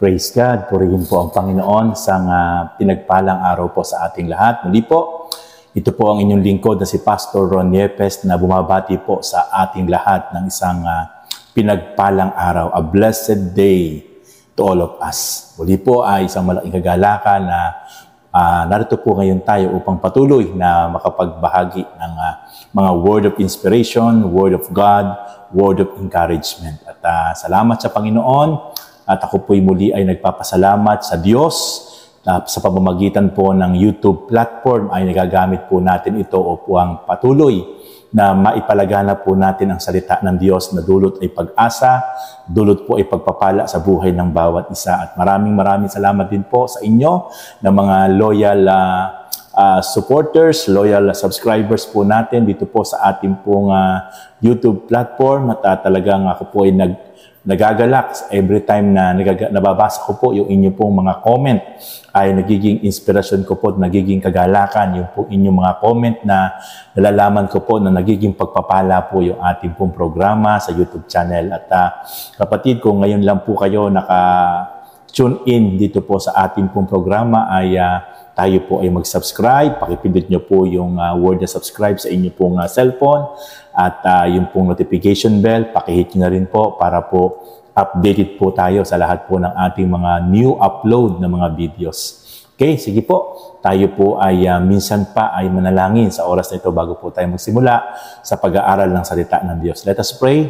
Praise God, purihin po ang Panginoon sa pinagpalang araw po sa ating lahat. Muli po, ito po ang inyong lingkod na si Pastor Ron Yepes na bumabati po sa ating lahat ng isang pinagpalang araw. A blessed day to all of us. Muli po ay isang malaking kagalakan na narito po ngayon tayo upang patuloy na makapagbahagi ng mga word of inspiration, word of God, word of encouragement. At salamat sa Panginoon. At ako po'y muli ay nagpapasalamat sa Diyos sa pamamagitan po ng YouTube platform ay nagagamit po natin ito upang patuloy na maipalagana po natin ang salita ng Diyos na dulot ay pag-asa, dulot po ay pagpapala sa buhay ng bawat isa. At maraming salamat din po sa inyo na mga loyal supporters, loyal subscribers po natin dito po sa ating pong YouTube platform. At talagang ako po ay nagagalak every time na nababasa ko po yung inyong pong mga comment ay nagiging inspirasyon ko po at nagiging kagalakan yung po inyong mga comment na nalalaman ko po na nagiging pagpapala po yung ating pong programa sa YouTube channel. At kapatid, kung ngayon lang po kayo naka-tune in dito po sa ating pong programa ay tayo po ay mag-subscribe. Pakipindot nyo po yung word na subscribe sa inyong pong cellphone. At yung pong notification bell, pakihit nyo na rin po para po updated po tayo sa lahat po ng ating mga new upload na mga videos. Okay, sige po. Tayo po ay minsan pa ay manalangin sa oras na ito bago po tayo magsimula sa pag-aaral ng salita ng Diyos. Let us pray.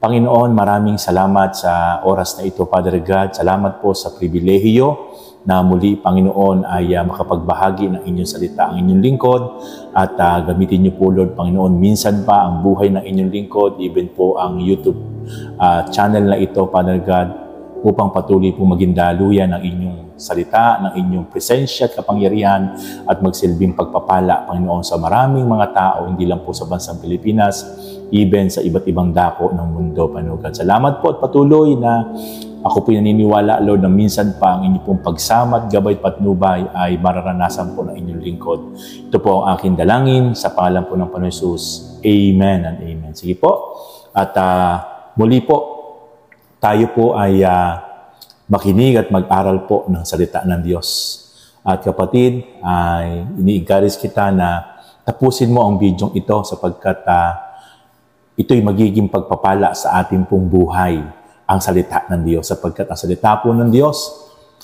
Panginoon, maraming salamat sa oras na ito, Father God. Salamat po sa pribilehiyo na muli, Panginoon, ay makapagbahagi ng inyong salita ang inyong lingkod at gamitin niyo po, Lord, Panginoon, minsan pa ang buhay ng inyong lingkod, even po ang YouTube channel na ito, Father God, upang patuloy po maging daluyan ng inyong salita, ng inyong presensya at kapangyarihan at magsilbing pagpapala, Panginoon, sa maraming mga tao, hindi lang po sa bansang Pilipinas, even sa iba't ibang dako ng mundo, Panginoon. Salamat po at patuloy na ako po'y naniniwala, Lord, na minsan pa ang inyong pong pagsama at gabay patnubay ay mararanasan po ng inyong lingkod. Ito po ang aking dalangin sa pangalan po ng Panginoon Jesus. Amen and amen. Sige po. At muli po, tayo po ay makinig at mag-aral po ng salita ng Diyos. At kapatid, ay ini-encourage kita na tapusin mo ang bidyong ito sapagkat ito'y magiging pagpapala sa ating pong buhay, ang salita ng Diyos. Sapagkat ang salita po ng Diyos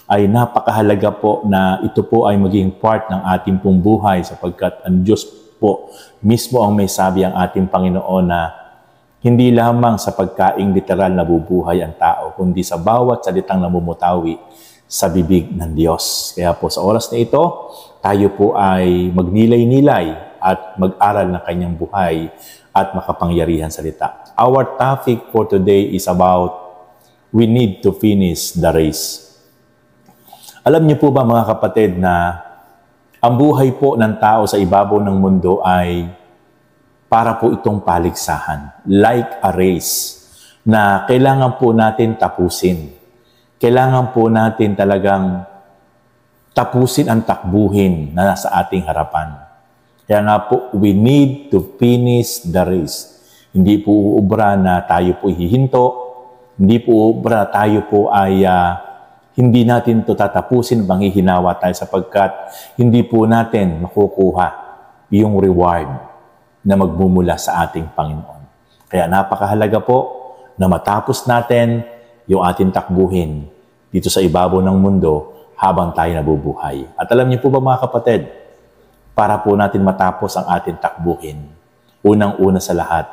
ay napakahalaga po na ito po ay maging part ng ating pong buhay sapagkat ang Diyos po mismo ang may sabi ang ating Panginoon na hindi lamang sa pagkaing literal na bubuhay ang tao, kundi sa bawat salitang namumutawi sa bibig ng Diyos. Kaya po sa oras na ito, tayo po ay magnilay-nilay at mag-aral ng kanyang buhay at makapangyarihan salita. Our topic for today is about we need to finish the race. Alam niyo po ba mga kapatid na ang buhay po ng tao sa ibabaw ng mundo ay para po itong paligsahan, like a race, na kailangan po natin tapusin. Kailangan po natin talagang tapusin ang takbuhin na nasa ating harapan. Kaya nga po, we need to finish the race. Hindi po uubra na tayo po hihinto, hindi po uubra tayo po ay hindi natin ito tatapusin, manghihinawa tayo sapagkat hindi po natin makukuha yung reward na magmumula sa ating Panginoon. Kaya napakahalaga po na matapos natin yung ating takbuhin dito sa ibabaw ng mundo habang tayo nabubuhay. At alam niyo po ba mga kapatid, para po natin matapos ang ating takbuhin, unang-una sa lahat,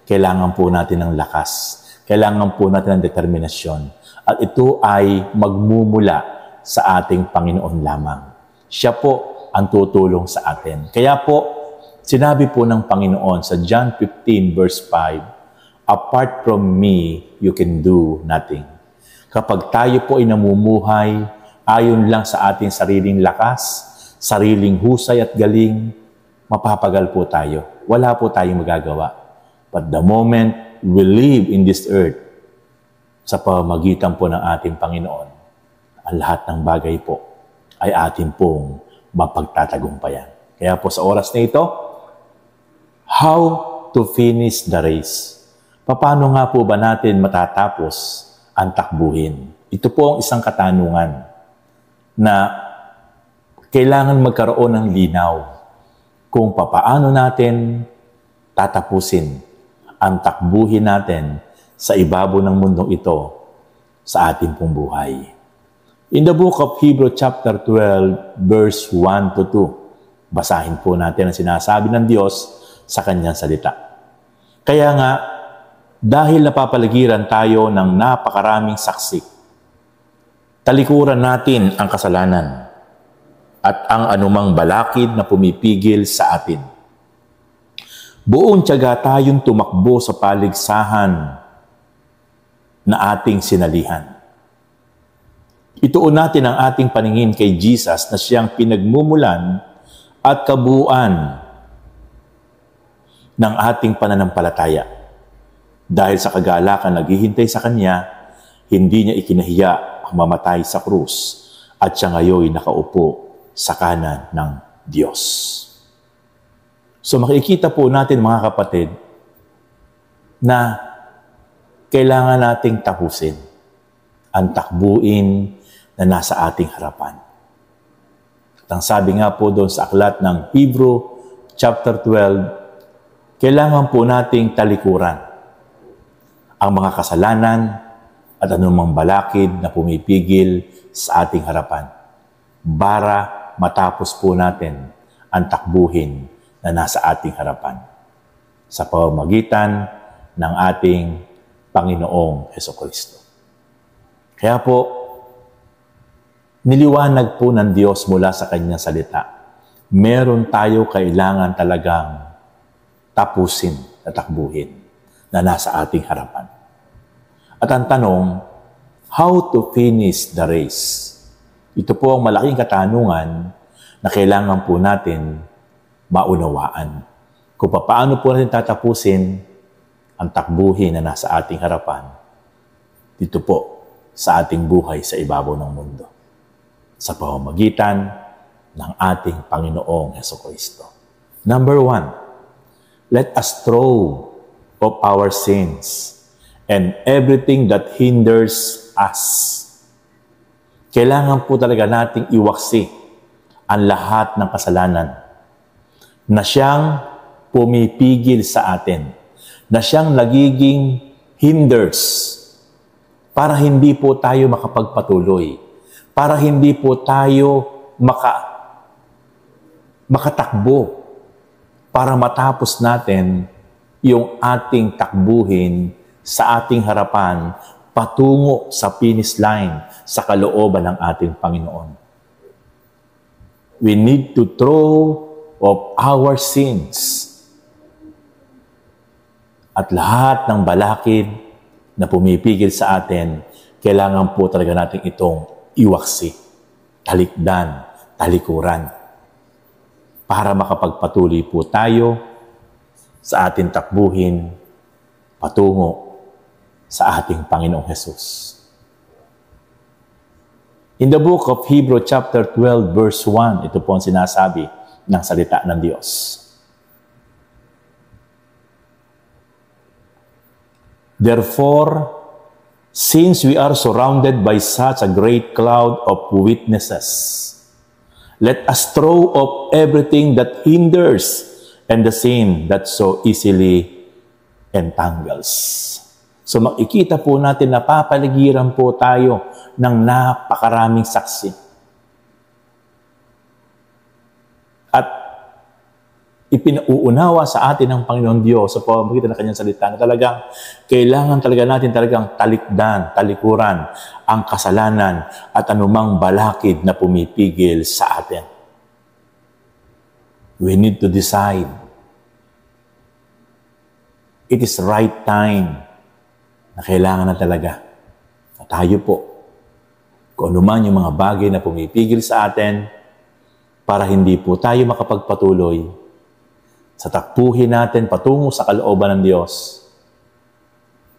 kailangan po natin ng lakas. Kailangan po natin ng determinasyon. At ito ay magmumula sa ating Panginoon lamang. Siya po ang tutulong sa atin. Kaya po, sinabi po ng Panginoon sa John 15 verse 5, apart from me, you can do nothing. Kapag tayo po ay namumuhay, ayon lang sa ating sariling lakas, sariling husay at galing, mapapagal po tayo. Wala po tayong magagawa. But the moment we live in this earth, sa pamagitan po ng ating Panginoon, ang lahat ng bagay po ay atin pong mapagtatagumpayan. Kaya po sa oras na ito, how to finish the race? Paano nga po ba natin matatapos ang takbuhin? Ito po ang isang katanungan na kailangan magkaroon ng linaw kung papaano natin tatapusin ang takbuhin natin sa ibabaw ng mundong ito sa ating pong buhay. In the book of Hebrews chapter 12, verse 1 to 2, basahin po natin ang sinasabi ng Diyos sa kanyang salita. Kaya nga, dahil napapaligiran tayo ng napakaraming saksi, talikuran natin ang kasalanan at ang anumang balakid na pumipigil sa atin. Buong tiyaga tayong tumakbo sa paligsahan na ating sinalihan. Ituon natin ang ating paningin kay Jesus na siyang pinagmumulan at kabuuan ng ating pananampalataya. Dahil sa kagalakan naghihintay sa Kanya, hindi niya ikinahiya ang mamatay sa krus at siya ngayon nakaupo sa kanan ng Diyos. So makikita po natin mga kapatid na kailangan nating tapusin ang takbuin na nasa ating harapan. At ang sabi nga po doon sa aklat ng Hebrews chapter 12, kailangan po nating talikuran ang mga kasalanan at anumang balakid na pumipigil sa ating harapan para matapos po natin ang takbuhin na nasa ating harapan sa pamamagitan ng ating Panginoong Hesukristo. Kaya po, niliwanag po ng Diyos mula sa Kanyang salita. Meron tayo kailangan talagang tapusin na takbuhin na nasa ating harapan. At ang tanong, how to finish the race? Ito po ang malaking katanungan na kailangan po natin maunawaan. Kung paano po natin tatapusin ang takbuhin na nasa ating harapan dito po sa ating buhay sa ibabaw ng mundo sa pamamagitan ng ating Panginoong Hesukristo. Number 1, let us throw off our sins and everything that hinders us. Kailangan po talaga nating iwaksi ang lahat ng kasalanan na siyang pumipigil sa atin, na siyang nagiging hinders para hindi po tayo makapagpatuloy, para hindi po tayo makatakbo, para matapos natin yung ating takbuhin sa ating harapan patungo sa finish line sa kalooban ng ating Panginoon. We need to throw off our sins at lahat ng balakid na pumipigil sa atin, kailangan po talaga natin itong iwaksi, talikdan, talikuran, para makapagpatuloy po tayo sa ating takbuhin patungo sa ating Panginoong Hesus. In the book of Hebrews chapter 12 verse 1, ito po ang sinasabi ng salita ng Diyos. Therefore, since we are surrounded by such a great cloud of witnesses, let us throw off everything that hinders and the sin that so easily entangles. So makikita po natin na papaligiran po tayo ng napakaraming saksi. At ipinauunawa sa atin ng Panginoon Diyos sa pamamagitan ng Kanyang salita na talagang kailangan talaga natin talagang talikdan, talikuran ang kasalanan at anumang balakid na pumipigil sa atin. We need to decide. It is right time na kailangan na talaga na tayo po, kung anuman yung mga bagay na pumipigil sa atin, para hindi po tayo makapagpatuloy sa takbuhin natin patungo sa kalooban ng Diyos,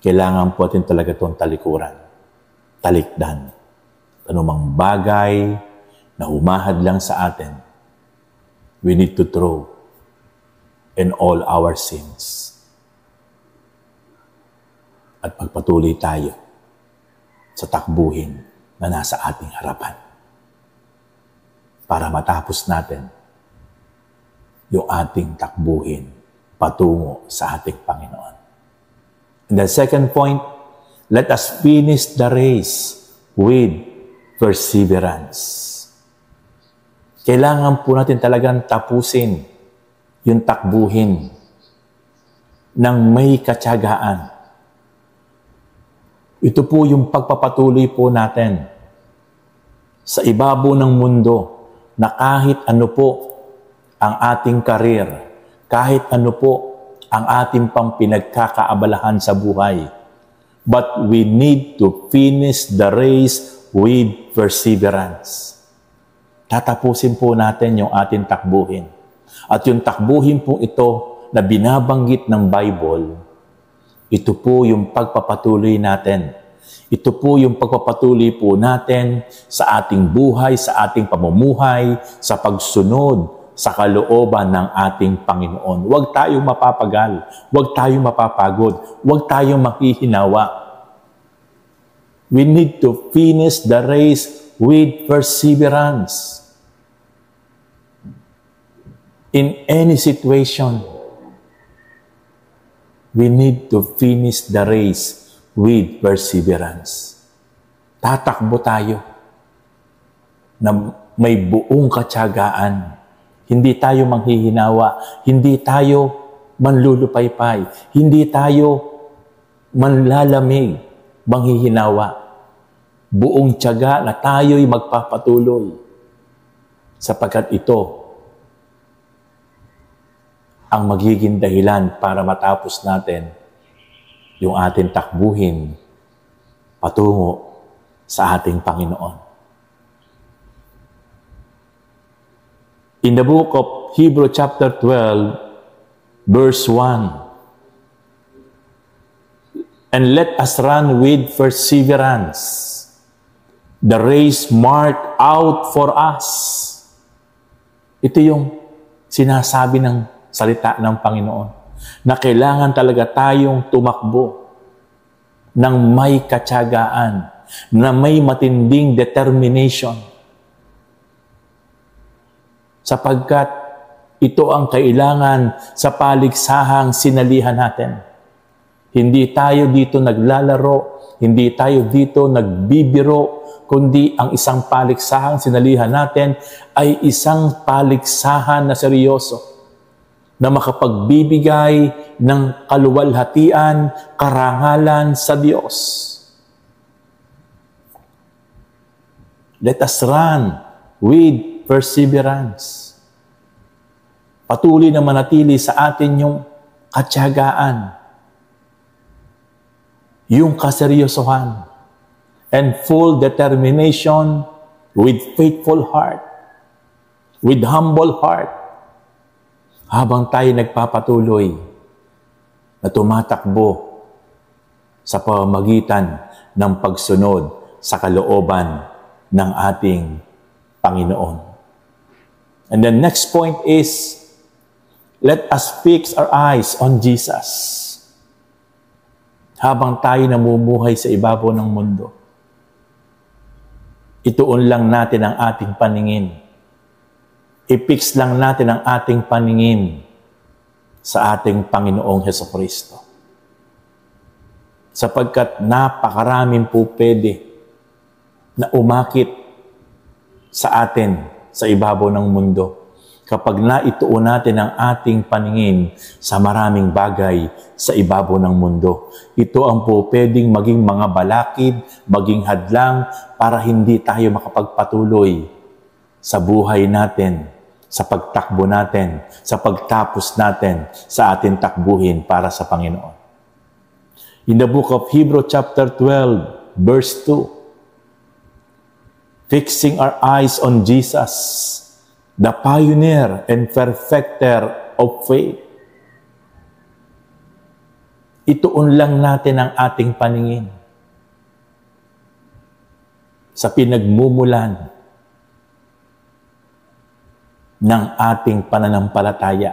kailangan po natin talaga itong talikuran, talikdan. Anumang bagay na humahad lang sa atin, we need to throw in all our sins. At pagpatuloy tayo sa takbuhin na nasa ating harapan para matapos natin yung ating takbuhin patungo sa ating Panginoon. And the second point, let us finish the race with perseverance. Kailangan po natin talagang tapusin yung takbuhin ng may katyagaan. Ito po yung pagpapatuloy po natin sa ibabaw ng mundo na kahit ano po ang ating karir, kahit ano po ang ating pang pinagkakaabalahan sa buhay. But we need to finish the race with perseverance. Tatapusin po natin yung ating takbuhin. At yung takbuhin po ito na binabanggit ng Bible, ito po yung pagpapatuloy natin. Ito po yung pagpapatuloy po natin sa ating buhay, sa ating pamumuhay, sa pagsunod sa kalooban ng ating Panginoon. Huwag tayong mapapagal, huwag tayong mapapagod, huwag tayong makihinawa. We need to finish the race with perseverance. In any situation, we need to finish the race with perseverance. Tatakbo tayo na may buong katyagaan. Hindi tayo manghihinawa, hindi tayo manlulupaypay, hindi tayo manlalamig, manghihinawa. Buong tiyaga na tayo'y magpapatuloy sapagkat ito ang magiging dahilan para matapos natin yung ating takbuhin patungo sa ating Panginoon. In the book of Hebrews chapter 12, verse 1, and let us run with perseverance the race marked out for us. Ito yung sinasabi ng salita ng Panginoon na kailangan talaga tayong tumakbo ng may katyagaan, na may matinding determination. Sapagkat ito ang kailangan sa paligsahang sinalihan natin. Hindi tayo dito naglalaro, hindi tayo dito nagbibiro, kundi ang isang paligsahang sinalihan natin ay isang paligsahan na seryoso, na makapagbibigay ng kaluwalhatian, karangalan sa Diyos. Let us run with perseverance. Patuloy na manatili sa atin yung katyagaan, yung kaseryosohan, and full determination with faithful heart, with humble heart, habang tayo nagpapatuloy na tumatakbo sa pamamagitan ng pagsunod sa kalooban ng ating Panginoon. And the next point is, let us fix our eyes on Jesus. Habang tayo namumuhay sa ibabaw ng mundo, ituon lang natin ang ating paningin. I-fix lang natin ang ating paningin sa ating Panginoong Hesukristo. Sapagkat napakaraming po pwede na umakit sa atin sa ibabaw ng mundo kapag naituon natin ang ating paningin sa maraming bagay sa ibabaw ng mundo. Ito ang po pwedeng maging mga balakid, maging hadlang para hindi tayo makapagpatuloy sa buhay natin, sa pagtakbo natin, sa pagtapos natin sa ating takbuhin para sa Panginoon. In the book of Hebrews chapter 12, verse 2, fixing our eyes on Jesus, the pioneer and perfecter of faith. Ituon lang natin ang ating paningin sa pinagmumulan ng ating pananampalataya.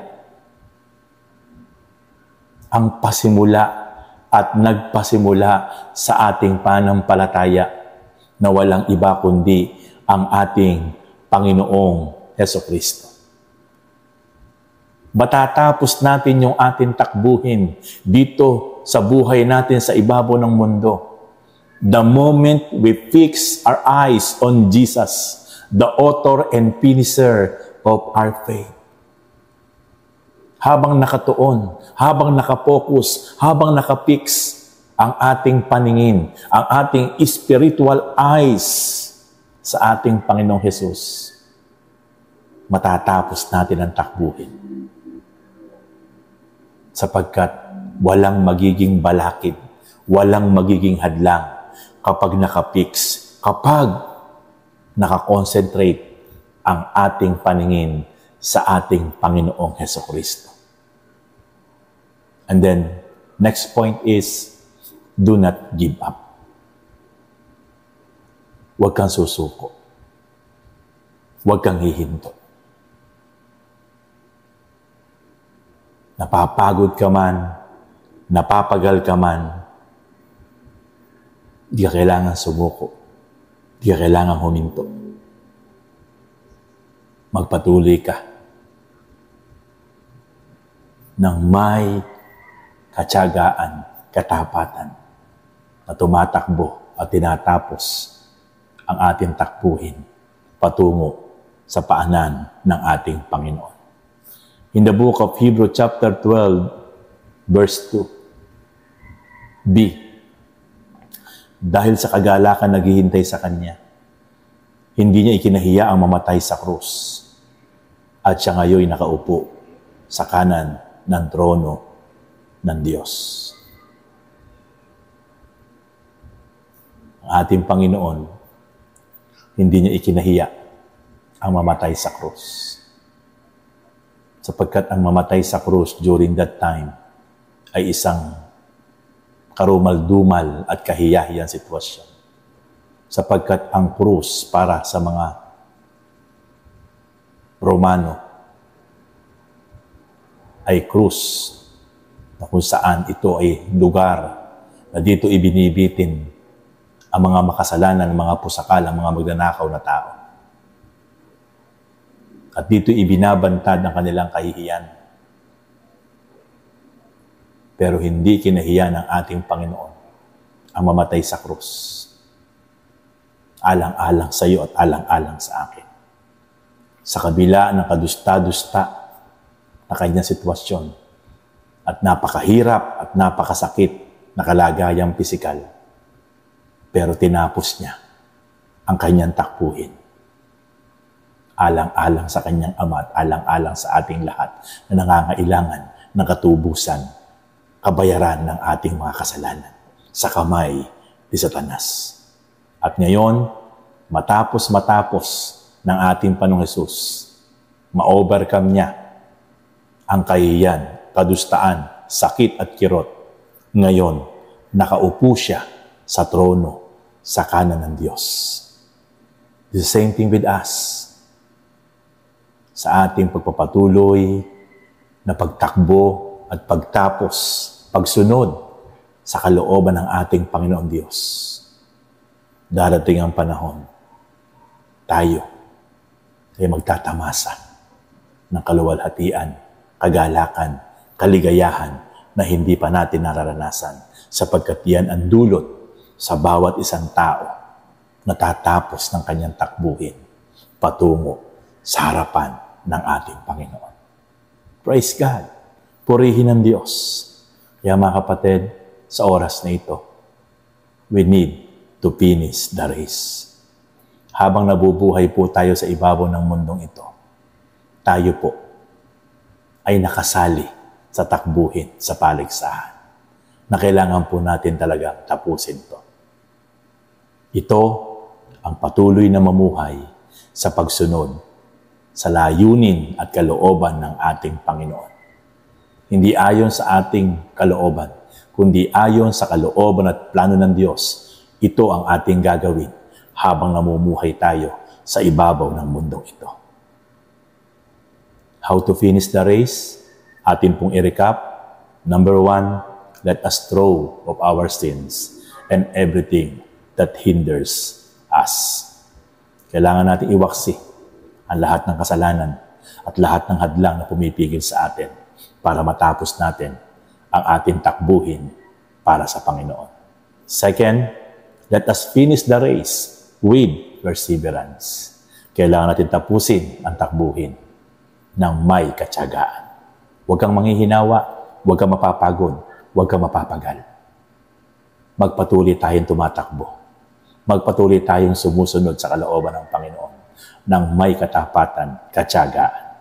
Ang pasimula at nagpasimula sa ating pananampalataya na walang iba kundi ang ating Panginoong Hesukristo. Matatapos natin yung ating takbuhin dito sa buhay natin sa ibabaw ng mundo. The moment we fix our eyes on Jesus, the author and finisher of our faith. Habang nakatuon, habang nakapokus, habang nakapix ang ating paningin, ang ating spiritual eyes sa ating Panginoong Jesus, matatapos natin ang takbuhin. Sapagkat walang magiging balakid, walang magiging hadlang kapag nakapix, kapag nakakonsentrate ang ating paningin sa ating Panginoong Hesukristo. And then, next point is, do not give up. Huwag kang susuko. Huwag kang hihinto. Napapagod ka man, napapagal ka man, di ka kailangan sumuko. Di ka kailangan huminto. Magpatuloy ka ng may katyagaan, katapatan na tumatakbo at tinatapos ang ating takbuhin patungo sa paanan ng ating Panginoon. In the book of Hebrews chapter 12, verse 2, B, dahil sa kagalakan naghihintay sa Kanya, hindi niya ikinahiya ang mamatay sa krus, at siya ngayon nakaupo sa kanan ng trono ng Diyos. Ang ating Panginoon, hindi niya ikinahiya ang mamatay sa krus. Sapagkat ang mamatay sa krus during that time ay isang karumal-dumal at kahiyahiyang sitwasyon. Sapagkat ang krus para sa mga Romano ay krus na kung saan ito ay lugar na dito ibinibitin ang mga makasalanan, mga pusakal, ang mga magnanakaw na tao. At dito ibinabantad ang kanilang kahihiyan. Pero hindi kinahiya ng ating Panginoon ang mamatay sa krus. Alang-alang sa iyo at alang-alang sa akin. Sa kabila ng kadusta-dusta na kanyang sitwasyon at napakahirap at napakasakit na kalagayang pisikal, pero tinapos niya ang kanyang takbuhin. Alang-alang sa kanyang Ama at alang-alang sa ating lahat na nangangailangan ng katubusan, kabayaran ng ating mga kasalanan sa kamay ni Satanas. At ngayon, matapos ng ating Panginoong Hesus, ma-overcome niya ang kahihiyan, kadustaan, sakit at kirot. Ngayon, nakaupo siya sa trono, sa kanan ng Diyos. The same thing with us. Sa ating pagpapatuloy na pagtakbo at pagtapos, pagsunod sa kalooban ng ating Panginoon Diyos. Darating ang panahon, tayo ay magtatamasa ng kaluwalhatian, kagalakan, kaligayahan na hindi pa natin nararanasan sapagkat yan ang dulot sa bawat isang tao na tatapos ng kanyang takbuhin patungo sa harapan ng ating Panginoon. Praise God! Purihin ang Diyos. Kaya mga kapatid, sa oras na ito, we need to finish the race. Habang nabubuhay po tayo sa ibabaw ng mundong ito, tayo po ay nakasali sa takbuhin sa paligsahan na kailangan po natin talagang tapusin to. Ito ang patuloy na mamuhay sa pagsunod sa layunin at kalooban ng ating Panginoon. Hindi ayon sa ating kalooban, kundi ayon sa kalooban at plano ng Diyos. Ito ang ating gagawin habang namumuhay tayo sa ibabaw ng mundong ito. How to finish the race? Atin pong i-recap. Number 1, let us throw off our sins and everything that hinders us. Kailangan natin iwaksi ang lahat ng kasalanan at lahat ng hadlang na pumipigil sa atin para matapos natin ang ating takbuhin para sa Panginoon. Second, let us finish the race with perseverance. Kailangan natin tapusin ang takbuhin ng may katyagaan. Huwag kang manghihinawa, huwag kang mapapagod, huwag kang mapapagal. Magpatuloy tayong tumatakbo. Magpatuloy tayong sumusunod sa kalooban ng Panginoon ng may katapatan, katyagaan.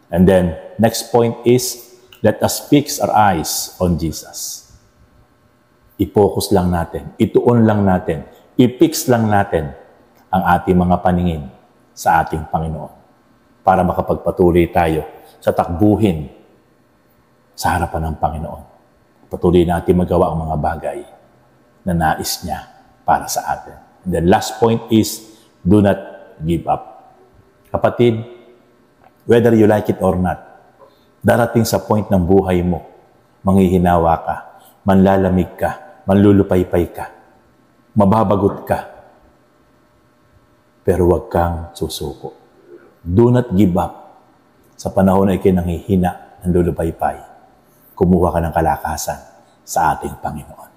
And then, next point is, let us fix our eyes on Jesus. I-focus lang natin, ituon lang natin, i-fix lang natin ang ating mga paningin sa ating Panginoon para makapagpatuloy tayo sa takbuhin sa harapan ng Panginoon. Patuloy natin magawa ang mga bagay na nais niya para sa atin. And the last point is, do not give up. Kapatid, whether you like it or not, darating sa point ng buhay mo, manghihinawa ka, manlalamig ka, manlulupaypay ka, mababagot ka, pero huwag kang susuko. Do not give up. Sa panahon na ikay nanghihina, nanlulupaypay, kumuha ka ng kalakasan sa ating Panginoon.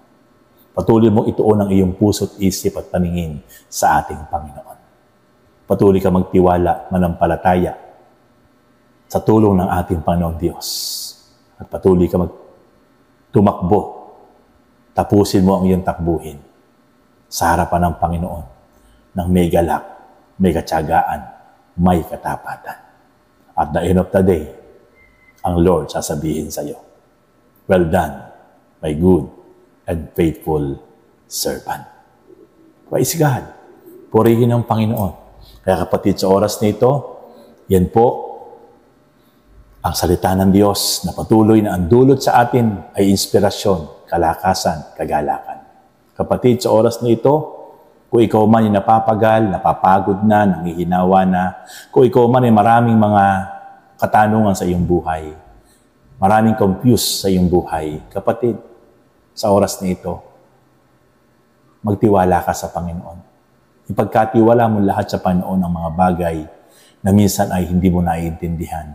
Patuloy mo ituon ang iyong puso't isip at paningin sa ating Panginoon. Patuloy ka magtiwala, manampalataya sa tulong ng ating Panginoon Diyos. At patuloy ka tumakbo. Tapusin mo ang iyong takbuhin sa harapan ng Panginoon ng may galak, may katyagaan, may katapatan. At the end of the day, ang Lord sasabihin sa iyo, well done, my good and faithful servant. Praise God. Purihin ang Panginoon. Kaya kapatid, sa oras na ito, yan po ang salita ng Diyos na patuloy na ang dulot sa atin ay inspirasyon, kalakasan, kagalakan. Kapatid, sa oras na ito, kung ikaw man ay napapagal, napapagod na, nangihinawa na, kung ikaw man ay maraming mga katanungan sa iyong buhay, maraming confused sa iyong buhay, kapatid, sa oras na ito, magtiwala ka sa Panginoon. Ipagkatiwala mo lahat sa Panginoon ang mga bagay na minsan ay hindi mo naiintindihan.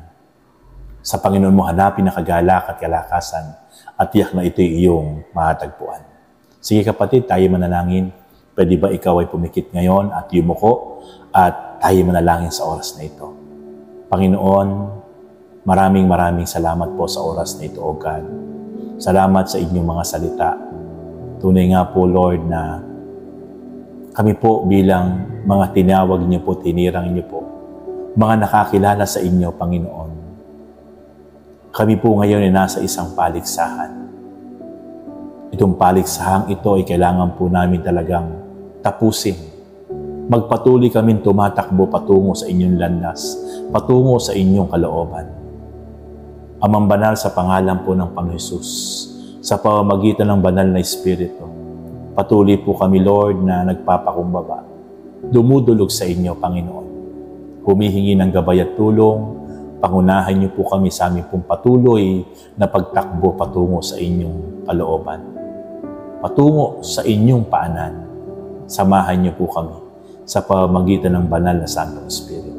Sa Panginoon mo hanapin na kagalak at kalakasan at tiyak na ito'y iyong matatagpuan. Sige kapatid, tayo manalangin. Pwede ba ikaw ay pumikit ngayon at yumuko at tayo manalangin sa oras na ito? Panginoon, maraming salamat po sa oras na ito, O God. Salamat sa inyong mga salita. Tunay nga po, Lord, na kami po bilang mga tinawag niyo po, tinirang niyo po, mga nakakilala sa inyo, Panginoon. Kami po ngayon ay nasa isang paligsahan. Itong paligsahang ito ay kailangan po namin talagang tapusin. Magpatuloy kaming tumatakbo patungo sa inyong landas, patungo sa inyong kalooban. Amang banal sa pangalan po ng Panginoon Hesus, sa pamamagitan ng banal na Espiritu, patuloy po kami, Lord, na nagpapakumbaba, dumudulog sa inyo, Panginoon. Humihingi ng gabay at tulong, pangunahan niyo po kami sa aming pong patuloy na pagtakbo patungo sa inyong kalooban. Patungo sa inyong paanan, samahan niyo po kami sa pamamagitan ng banal na Santong Espiritu.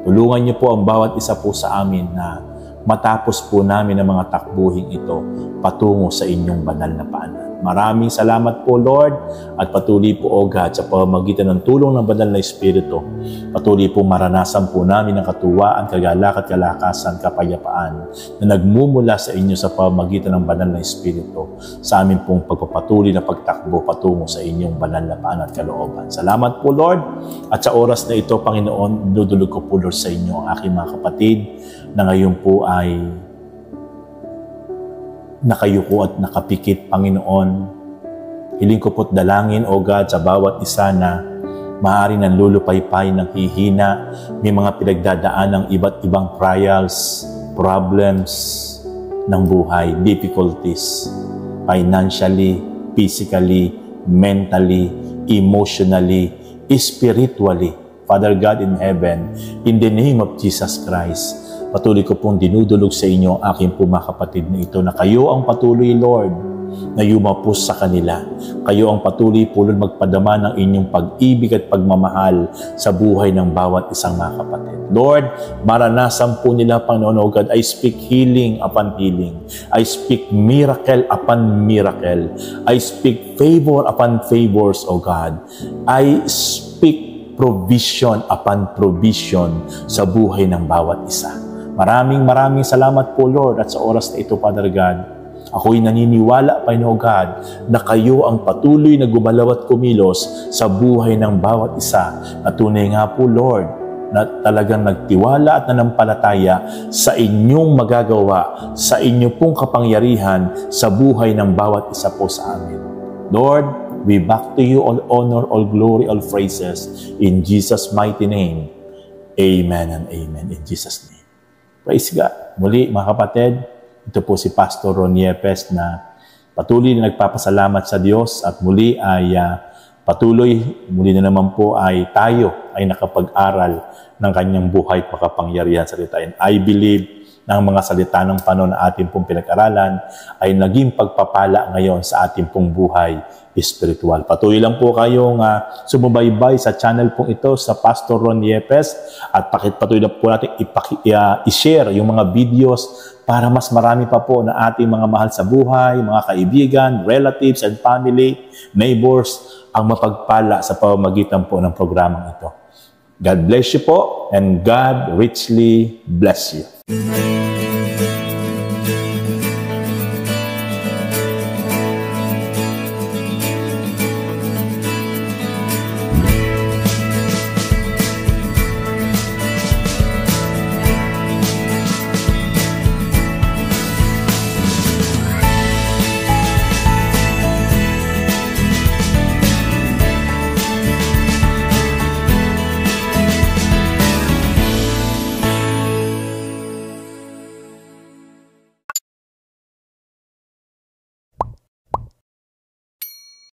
Tulungan niyo po ang bawat isa po sa amin na matapos po namin ang mga takbuhin ito patungo sa inyong banal na paanan. Maraming salamat po, Lord, at patuloy po, O God, sa pamamagitan ng tulong ng banal na Espiritu. Patuloy po maranasan po namin ang katuwaan, kagalak at kalakasan, kapayapaan na nagmumula sa inyo sa pamamagitan ng banal na Espiritu sa amin pong pagpapatuloy na pagtakbo patungo sa inyong banal na paanan at kalooban. Salamat po, Lord, at sa oras na ito, Panginoon, dudulog ko po, Lord, sa inyo ang aking mga kapatid na ngayon po ay nakayuko at nakapikit, Panginoon. Hiling ko po't dalangin, O God, sa bawat isa na maaaring nanlulupaypay, nanghihina, may mga pinagdadaan ng iba't ibang trials, problems ng buhay, difficulties, financially, physically, mentally, emotionally, spiritually. Father God in heaven, in the name of Jesus Christ, patuloy ko pong dinudulog sa inyo ang aking mga kapatid na ito na kayo ang patuloy, Lord, na yumapos sa kanila. Kayo ang patuloy po magpadama ng inyong pag-ibig at pagmamahal sa buhay ng bawat isang mga kapatid. Lord, maranasan po nila, Panginoon, O God, I speak healing upon healing. I speak miracle upon miracle. I speak favor upon favors, O God. I speak provision upon provision sa buhay ng bawat isa. Maraming salamat po, Lord, at sa oras na ito, Father God, ako'y naniniwala, Panginoon God, na kayo ang patuloy na gumalaw at kumilos sa buhay ng bawat isa. At tunay nga po, Lord, na talagang nagtiwala at nanampalataya sa inyong magagawa, sa inyong pong kapangyarihan sa buhay ng bawat isa po sa amin. Lord, we back to you all honor, all glory, all praises. In Jesus' mighty name, amen and amen. In Jesus' name. Praise God. Muli, mga kapatid, ito po si Pastor Ron Yepes na patuloy na nagpapasalamat sa Diyos at muli ay muli na naman po ay tayo ay nakapag-aral ng kanyang buhay at makapangyarihan salita. And I believe na ang mga salita ng Panginoon na ating pong pinag-aralan ay naging pagpapala ngayon sa ating pong buhay espiritual. Patuloy lang po kayong sumubaybay sa channel pong ito sa Pastor Ron Yepes at patuloy lang po natin i-share yung mga videos para mas marami pa po na ating mga mahal sa buhay, mga kaibigan, relatives and family, neighbors ang mapagpala sa pamamagitan po ng programang ito. God bless you po and God richly bless you.